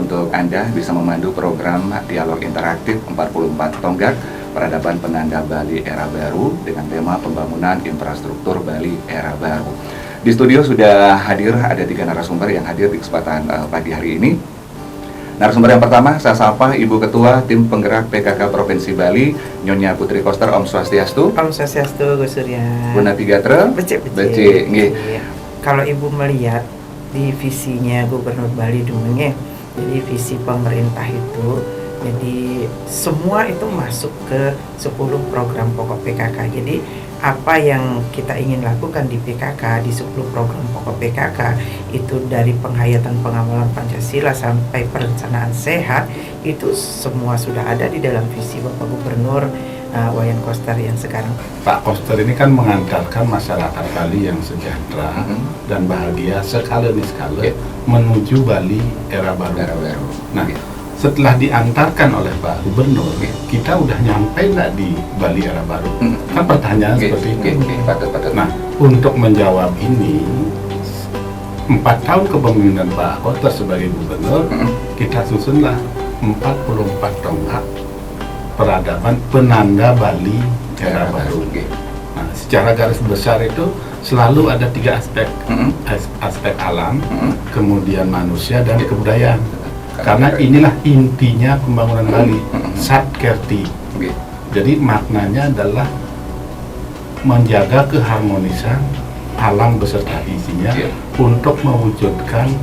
untuk Anda bisa memandu program dialog interaktif 44 Tonggak Peradaban Penanda Bali Era Baru dengan tema pembangunan infrastruktur Bali Era Baru. Di studio sudah hadir, ada 3 narasumber yang hadir di kesempatan pagi hari ini. Narasumber yang pertama, saya sapa Ibu Ketua Tim Penggerak PKK Provinsi Bali, Nyonya Putri Koster. Om Swastiastu. Om Swastiastu, Gus Surya. Guna Tigatra. Becik. Kalau Ibu melihat di visinya Gubernur Bali dulu, jadi visi pemerintah itu, jadi semua itu masuk ke 10 program pokok PKK. Jadi apa yang kita ingin lakukan di PKK, di 10 program pokok PKK, itu dari penghayatan pengamalan Pancasila sampai perencanaan sehat, itu semua sudah ada di dalam visi Bapak Gubernur Wayan Koster yang sekarang. Pak Koster ini kan mengantarkan masyarakat Bali yang sejahtera dan bahagia sekali menuju Bali Era Baru. Nah, setelah diantarkan oleh Pak Gubernur, kita udah nyampe nggak di Bali Era Baru? Kan pertanyaan seperti itu. Nah, untuk menjawab ini, 4 tahun kepemimpinan Pak Koster sebagai Gubernur, kita susunlah 44 tonggak peradaban penanda Bali Era Baru. Nah, secara garis besar itu selalu ada 3 aspek, aspek alam, kemudian manusia dan kebudayaan. Karena inilah intinya pembangunan Bali, Satkerti. Jadi maknanya adalah menjaga keharmonisan alam beserta isinya untuk mewujudkan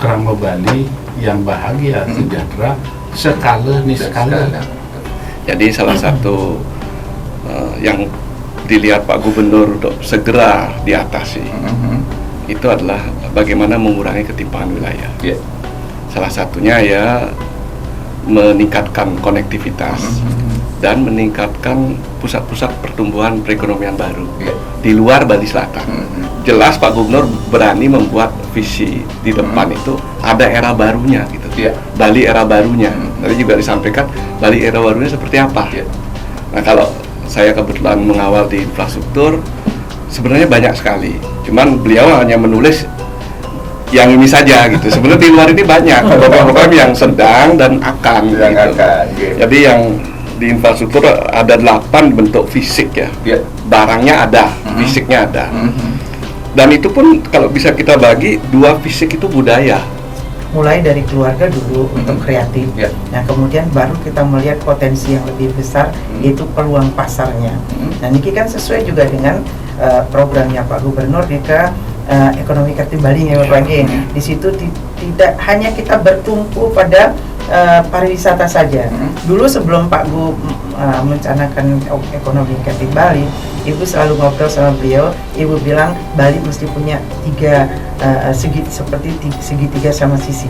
kerama Bali yang bahagia, sejahtera, sekala niskala. Jadi salah satu yang dilihat Pak Gubernur untuk segera diatasi itu adalah bagaimana mengurangi ketimpangan wilayah. Salah satunya ya meningkatkan konektivitas dan meningkatkan pusat-pusat pertumbuhan perekonomian baru di luar Bali Selatan. Jelas Pak Gubernur berani membuat visi di depan itu ada era barunya gitu. Bali Era Barunya. Tadi juga disampaikan Bali Era Barunya seperti apa. Nah, kalau saya kebetulan mengawal di infrastruktur, sebenarnya banyak sekali. Cuman beliau hanya menulis yang ini saja gitu. Sebenarnya di luar ini banyak program-program yang sedang dan akan Jadi yang di infrastruktur ada 8 bentuk fisik ya. Barangnya ada, fisiknya ada. Dan itu pun kalau bisa kita bagi 2 fisik itu budaya. Mulai dari keluarga dulu untuk kreatif. Nah, kemudian baru kita melihat potensi yang lebih besar, yaitu peluang pasarnya. Nah, ini kan sesuai juga dengan programnya Pak Gubernur di ekonomi kreatif Bali ya Bapak. Di situ tidak hanya kita bertumpu pada pariwisata saja. Dulu sebelum Pak Gu mencanangkan ekonomi kreatif Bali, Ibu selalu ngobrol sama beliau. Ibu bilang Bali mesti punya 3 seperti segitiga sama sisi.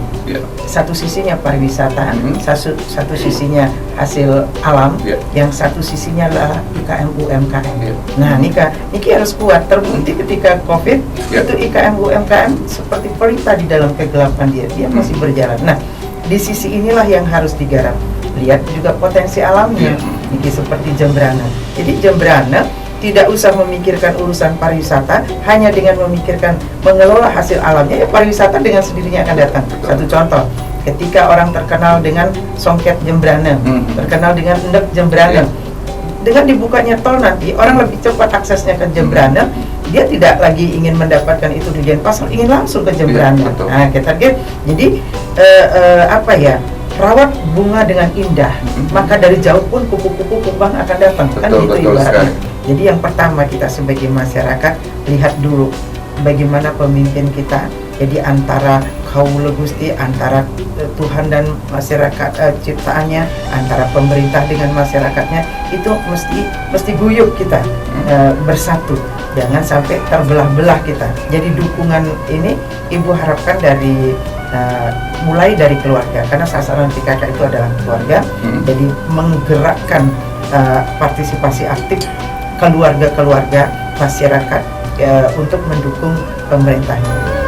Satu sisinya pariwisata, satu sisinya hasil alam, yang satu sisinya adalah IKM UMKM. Nah, Niki harus kuat. Terbukti ketika COVID itu IKM UMKM seperti pelita di dalam kegelapan dia masih berjalan. Nah, di sisi inilah yang harus digarap. Lihat juga potensi alamnya. Niki seperti Jembrana. Jadi Jembrana tidak usah memikirkan urusan pariwisata, hanya dengan memikirkan mengelola hasil alamnya, ya pariwisata dengan sendirinya akan datang. Satu contoh, ketika orang terkenal dengan songket Jembrana, terkenal dengan endek Jembrana, dengan dibukanya tol nanti, orang lebih cepat aksesnya ke Jembrana. Dia tidak lagi ingin mendapatkan itu di Denpasar, ingin langsung ke Jembrana. Nah, kita jadi rawat bunga dengan indah, maka dari jauh pun kupu-kupu kumbang akan datang. Kan itu ibaratnya. Jadi yang pertama kita sebagai masyarakat lihat dulu bagaimana pemimpin kita. Jadi antara kaula Gusti, antara Tuhan dan masyarakat ciptaannya, antara pemerintah dengan masyarakatnya, itu mesti guyup kita bersatu. Jangan sampai terbelah-belah kita. Jadi dukungan ini Ibu harapkan dari mulai dari keluarga, karena sasaran PKK itu adalah keluarga. Jadi menggerakkan partisipasi aktif keluarga-keluarga masyarakat untuk mendukung pemerintahnya.